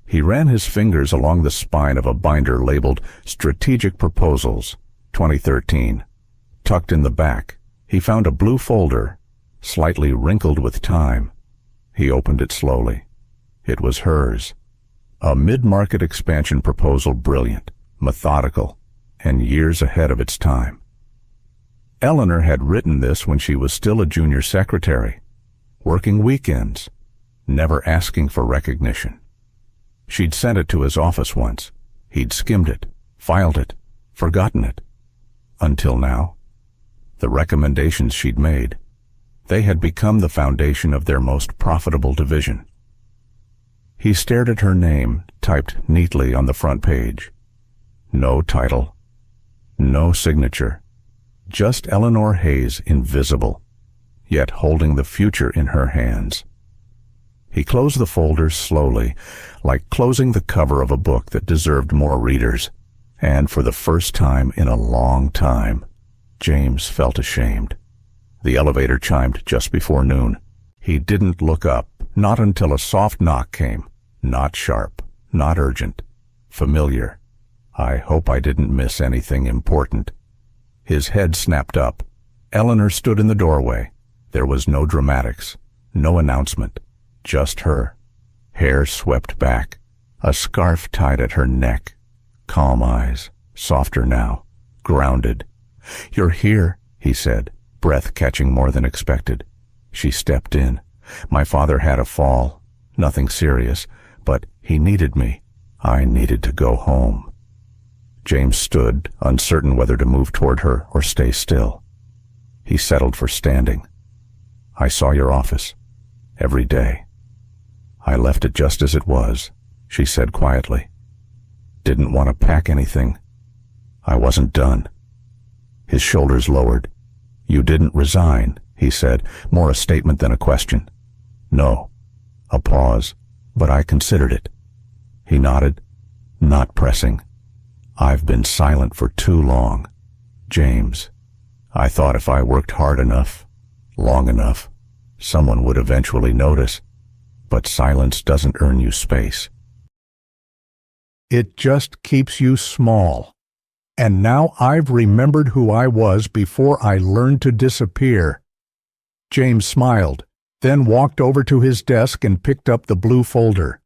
He ran his fingers along the spine of a binder labeled Strategic Proposals, 2013. Tucked in the back, he found a blue folder, slightly wrinkled with time. He opened it slowly. It was hers. A mid-market expansion proposal, brilliant, methodical, and years ahead of its time. Eleanor had written this when she was still a junior secretary, working weekends, never asking for recognition. She'd sent it to his office once. He'd skimmed it, filed it, forgotten it. Until now, the recommendations she'd made, they had become the foundation of their most profitable division. He stared at her name, typed neatly on the front page. No title, no signature, just Eleanor Hayes, invisible, yet holding the future in her hands. He closed the folder slowly, like closing the cover of a book that deserved more readers, and for the first time in a long time, James felt ashamed. The elevator chimed just before noon. He didn't look up, not until a soft knock came. Not sharp, not urgent, familiar. I hope I didn't miss anything important. His head snapped up. Eleanor stood in the doorway. There was no dramatics, no announcement, just her. Hair swept back, a scarf tied at her neck. Calm eyes, softer now, grounded. "You're here," he said, breath catching more than expected. She stepped in. "My father had a fall. Nothing serious, but he needed me. I needed to go home." James stood, uncertain whether to move toward her or stay still. He settled for standing. "I saw your office. Every day. I left it just as it was," she said quietly. "Didn't want to pack anything. I wasn't done." His shoulders lowered. "You didn't resign," he said, more a statement than a question. "No." A pause, "But I considered it." He nodded, not pressing. "I've been silent for too long, James. I thought if I worked hard enough, long enough, someone would eventually notice. But silence doesn't earn you space. It just keeps you small. And now I've remembered who I was before I learned to disappear." James smiled, then walked over to his desk and picked up the blue folder.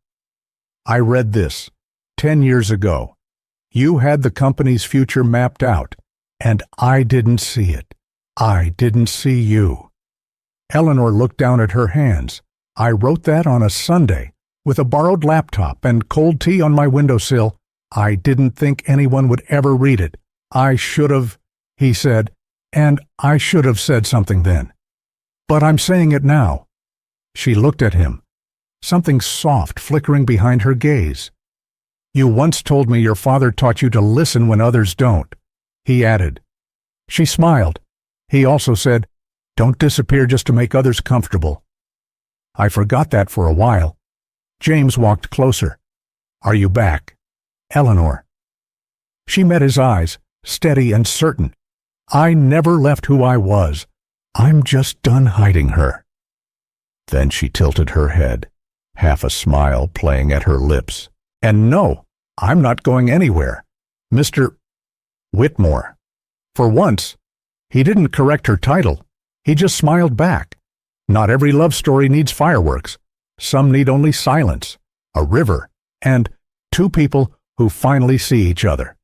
"I read this. 10 years ago. You had the company's future mapped out, and I didn't see it. I didn't see you." Eleanor looked down at her hands. "I wrote that on a Sunday, with a borrowed laptop and cold tea on my windowsill. I didn't think anyone would ever read it. I should have," he said, "and I should have said something then. But I'm saying it now." She looked at him, something soft flickering behind her gaze. "You once told me your father taught you to listen when others don't," he added. She smiled. He also said, "Don't disappear just to make others comfortable." I forgot that for a while. James walked closer. "Are you back, Eleanor?" She met his eyes, steady and certain. "I never left who I was. I'm just done hiding her." Then she tilted her head, half a smile playing at her lips. "And no, I'm not going anywhere. Mr. Whitmore." For once, he didn't correct her title. He just smiled back. Not every love story needs fireworks. Some need only silence, a river, and two people who finally see each other.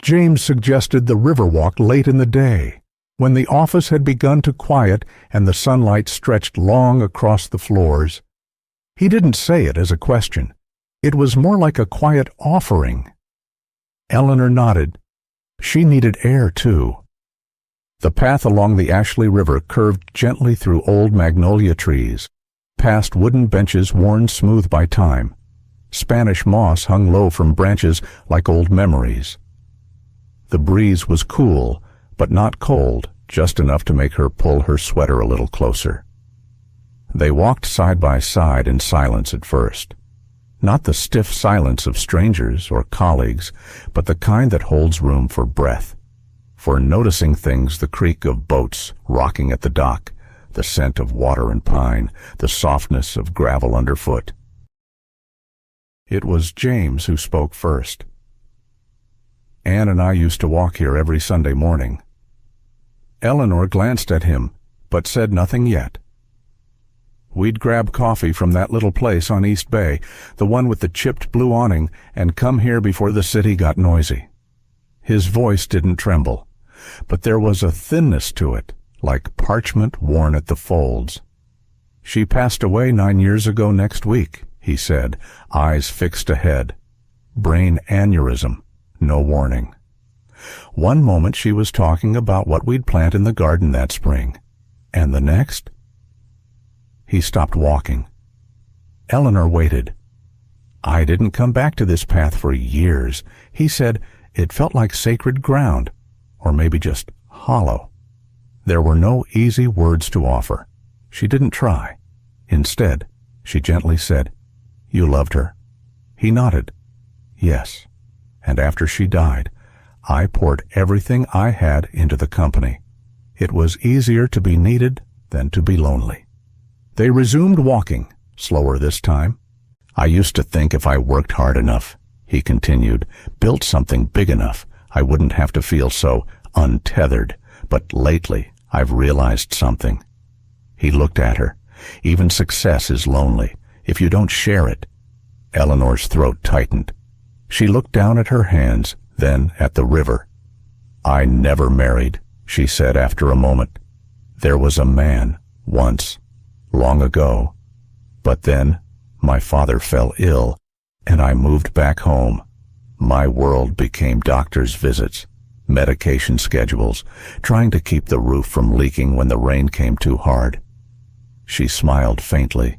James suggested the Riverwalk late in the day, when the office had begun to quiet and the sunlight stretched long across the floors. He didn't say it as a question. It was more like a quiet offering. Eleanor nodded. She needed air, too. The path along the Ashley River curved gently through old magnolia trees, past wooden benches worn smooth by time. Spanish moss hung low from branches like old memories. The breeze was cool, but not cold, just enough to make her pull her sweater a little closer. They walked side by side in silence at first. Not the stiff silence of strangers or colleagues, but the kind that holds room for breath, for noticing things: the creak of boats rocking at the dock, the scent of water and pine, the softness of gravel underfoot. It was James who spoke first. "Anne and I used to walk here every Sunday morning." Eleanor glanced at him, but said nothing yet. "We'd grab coffee from that little place on East Bay, the one with the chipped blue awning, and come here before the city got noisy." His voice didn't tremble, but there was a thinness to it, like parchment worn at the folds. "She passed away 9 years ago next week," he said, eyes fixed ahead. "Brain aneurysm, no warning. One moment she was talking about what we'd plant in the garden that spring, and the next—" He stopped walking. Eleanor waited. "I didn't come back to this path for years," he said. It felt like sacred ground, or maybe just hollow. There were no easy words to offer. She didn't try. Instead, she gently said, "You loved her?" He nodded. "Yes. And after she died, I poured everything I had into the company. It was easier to be needed than to be lonely." They resumed walking, slower this time. "I used to think if I worked hard enough," he continued, "built something big enough, I wouldn't have to feel so untethered. But lately, I've realized something." He looked at her. "Even success is lonely, if you don't share it." Eleanor's throat tightened. She looked down at her hands, then at the river. "I never married," she said after a moment. "There was a man, once, long ago. But then, my father fell ill, and I moved back home. My world became doctor's visits, medication schedules, trying to keep the roof from leaking when the rain came too hard." She smiled faintly.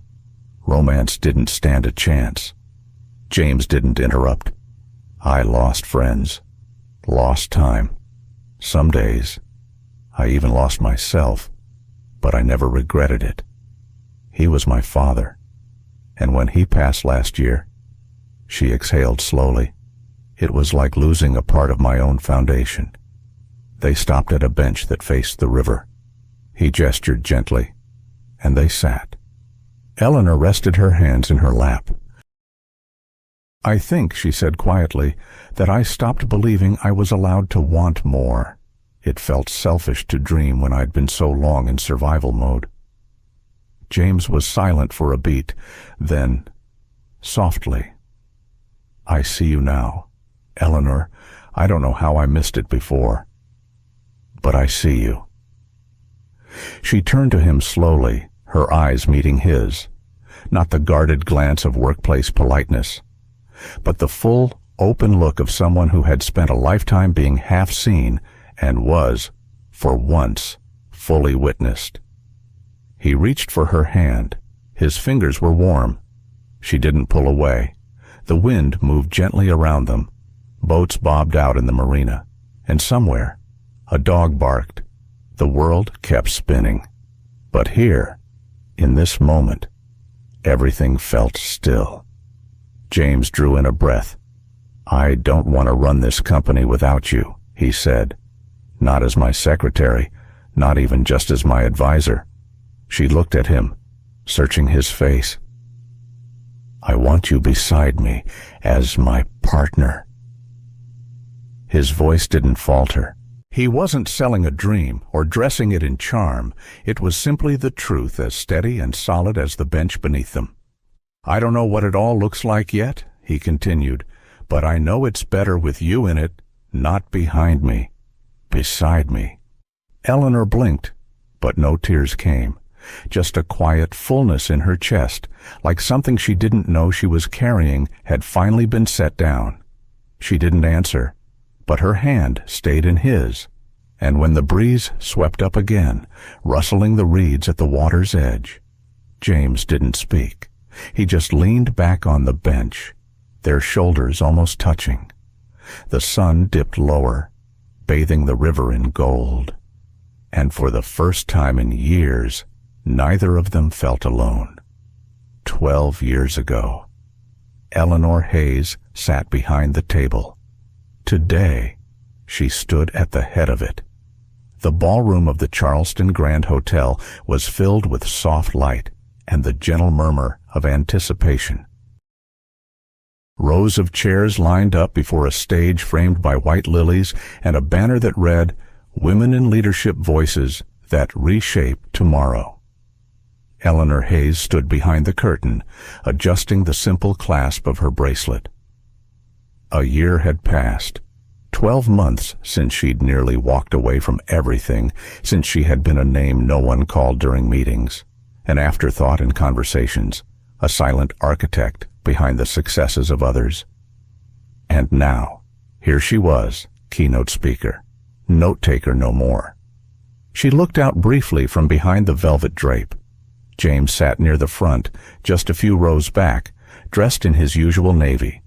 Romance didn't stand a chance. James didn't interrupt. "I lost friends, lost time. Some days, I even lost myself, but I never regretted it. He was my father, and when he passed last year, she exhaled slowly. It was like losing a part of my own foundation. They stopped at a bench that faced the river. He gestured gently, and they sat. Eleanor rested her hands in her lap. I think, she said quietly, that I stopped believing I was allowed to want more. It felt selfish to dream when I'd been so long in survival mode. James was silent for a beat, then, softly, I see you now. Eleanor, I don't know how I missed it before, but I see you. She turned to him slowly, her eyes meeting his, not the guarded glance of workplace politeness, but the full, open look of someone who had spent a lifetime being half seen and was, for once, fully witnessed. He reached for her hand. His fingers were warm. She didn't pull away. The wind moved gently around them. Boats bobbed out in the marina, and somewhere, a dog barked. The world kept spinning. But here, in this moment, everything felt still. James drew in a breath. I don't want to run this company without you, he said. Not as my secretary, not even just as my advisor. She looked at him, searching his face. I want you beside me as my partner. His voice didn't falter. He wasn't selling a dream or dressing it in charm. It was simply the truth, as steady and solid as the bench beneath them. I don't know what it all looks like yet, he continued, but I know it's better with you in it, not behind me, beside me. Eleanor blinked, but no tears came. Just a quiet fullness in her chest, like something she didn't know she was carrying had finally been set down. She didn't answer, but her hand stayed in his, and when the breeze swept up again, rustling the reeds at the water's edge, James didn't speak. He just leaned back on the bench, their shoulders almost touching. The sun dipped lower, bathing the river in gold, and for the first time in years, neither of them felt alone. 12 years ago, Eleanor Hayes sat behind the table. Today, she stood at the head of it. The ballroom of the Charleston Grand Hotel was filled with soft light and the gentle murmur of anticipation. Rows of chairs lined up before a stage framed by white lilies and a banner that read, Women in Leadership Voices that Reshape Tomorrow. Eleanor Hayes stood behind the curtain, adjusting the simple clasp of her bracelet. A year had passed. 12 months since she'd nearly walked away from everything, since she had been a name no one called during meetings, an afterthought in conversations, a silent architect behind the successes of others. And now, here she was, keynote speaker, note-taker no more. She looked out briefly from behind the velvet drape. James sat near the front, just a few rows back, dressed in his usual navy.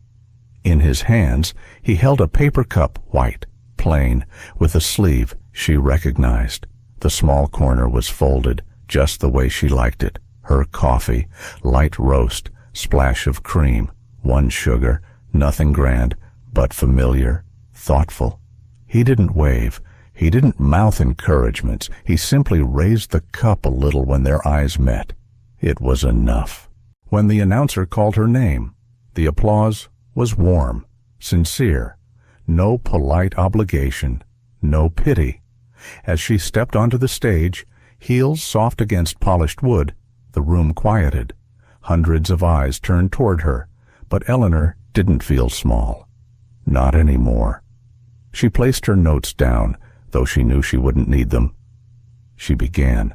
In his hands, he held a paper cup, white, plain, with a sleeve she recognized. The small corner was folded, just the way she liked it. Her coffee, light roast, splash of cream, 1 sugar, nothing grand, but familiar, thoughtful. He didn't wave. He didn't mouth encouragements. He simply raised the cup a little when their eyes met. It was enough. When the announcer called her name, the applause was warm, sincere. No polite obligation, no pity. As she stepped onto the stage, heels soft against polished wood, the room quieted. Hundreds of eyes turned toward her, but Eleanor didn't feel small. Not anymore. She placed her notes down, though she knew she wouldn't need them. She began.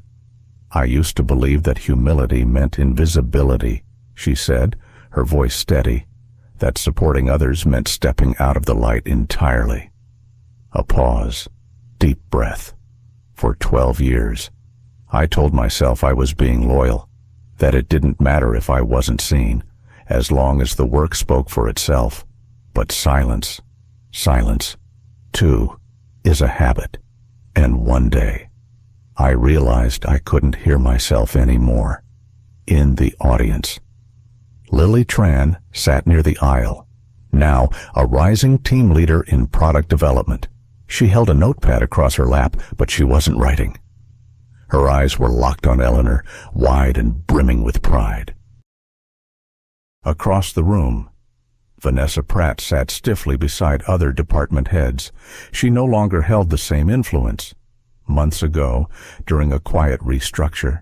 I used to believe that humility meant invisibility, she said, her voice steady, that supporting others meant stepping out of the light entirely. A pause, deep breath. For 12 years, I told myself I was being loyal, that it didn't matter if I wasn't seen, as long as the work spoke for itself. But silence, too, is a habit. And one day, I realized I couldn't hear myself anymore. In the audience, Lily Tran sat near the aisle, now a rising team leader in product development. She held a notepad across her lap, but she wasn't writing. Her eyes were locked on Eleanor, wide and brimming with pride. Across the room, Vanessa Pratt sat stiffly beside other department heads. She no longer held the same influence. Months ago, during a quiet restructure,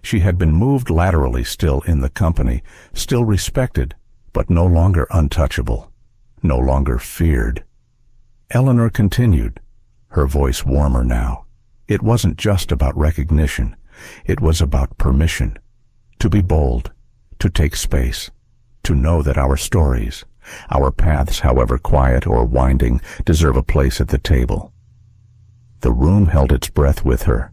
she had been moved laterally, still in the company, still respected, but no longer untouchable, no longer feared. Eleanor continued, her voice warmer now. It wasn't just about recognition. It was about permission. To be bold, to take space, to know that our stories, our paths, however quiet or winding, deserve a place at the table. The room held its breath with her.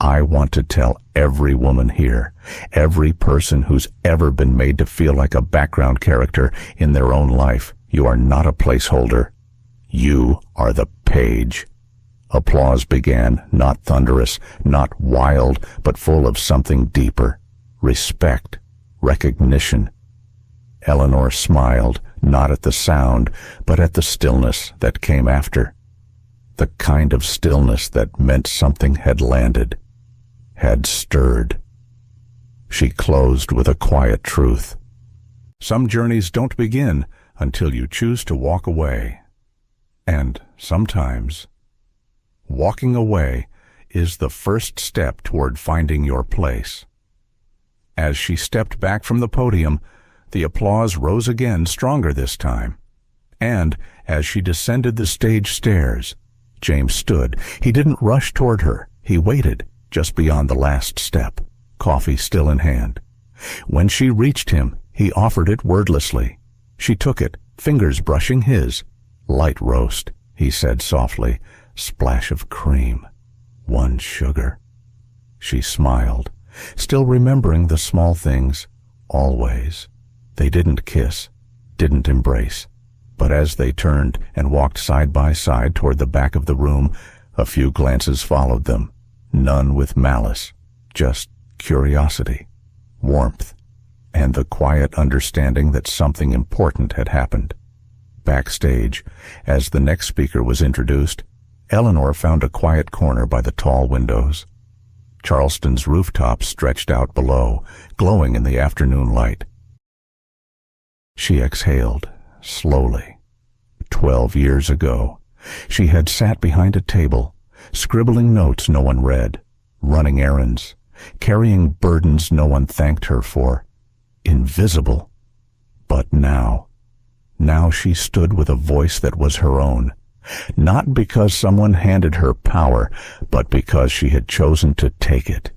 I want to tell every woman here, every person who's ever been made to feel like a background character in their own life, you are not a placeholder. You are the page. Applause began, not thunderous, not wild, but full of something deeper. Respect, recognition. Eleanor smiled, not at the sound, but at the stillness that came after. The kind of stillness that meant something had landed, had stirred. She closed with a quiet truth. Some journeys don't begin until you choose to walk away. And sometimes, walking away is the first step toward finding your place. As she stepped back from the podium, the applause rose again, stronger this time. And as she descended the stage stairs, James stood. He didn't rush toward her. He waited just beyond the last step, coffee still in hand. When she reached him, he offered it wordlessly. She took it, fingers brushing his. Light roast, he said softly, splash of cream, 1 sugar. She smiled, still remembering the small things, always. They didn't kiss, didn't embrace, but as they turned and walked side by side toward the back of the room, a few glances followed them, none with malice, just curiosity, warmth, and the quiet understanding that something important had happened. Backstage, as the next speaker was introduced, Eleanor found a quiet corner by the tall windows. Charleston's rooftops stretched out below, glowing in the afternoon light. She exhaled, slowly. 12 years ago, she had sat behind a table, scribbling notes no one read, running errands, carrying burdens no one thanked her for. Invisible. But now she stood with a voice that was her own, not because someone handed her power, but because she had chosen to take it.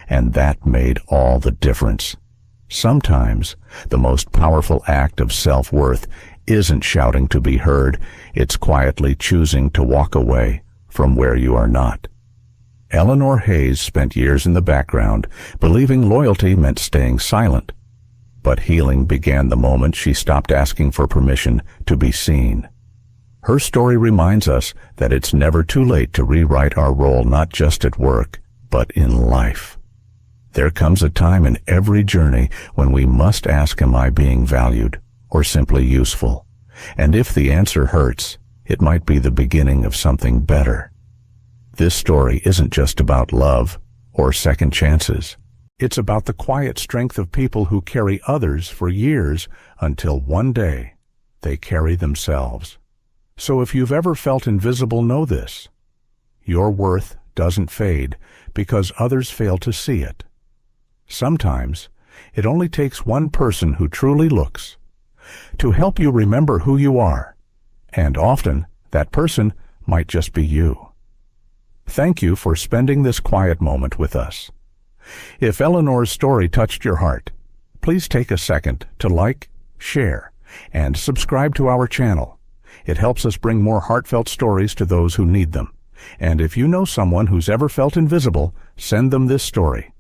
And that made all the difference. Sometimes the most powerful act of self-worth isn't shouting to be heard, it's quietly choosing to walk away from where you are not. Eleanor Hayes spent years in the background, believing loyalty meant staying silent. But healing began the moment she stopped asking for permission to be seen. Her story reminds us that it's never too late to rewrite our role, not just at work, but in life. There comes a time in every journey when we must ask, am I being valued or simply useful? And if the answer hurts, it might be the beginning of something better. This story isn't just about love or second chances. It's about the quiet strength of people who carry others for years until one day they carry themselves. So if you've ever felt invisible, know this. Your worth doesn't fade because others fail to see it. Sometimes it only takes one person who truly looks to help you remember who you are, and often that person might just be you. Thank you for spending this quiet moment with us. If Eleanor's story touched your heart, please take a second to like, share, and subscribe to our channel. It helps us bring more heartfelt stories to those who need them. And if you know someone who's ever felt invisible, send them this story.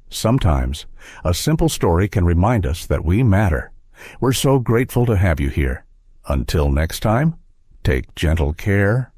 Sometimes, a simple story can remind us that we matter. We're so grateful to have you here. Until next time, take gentle care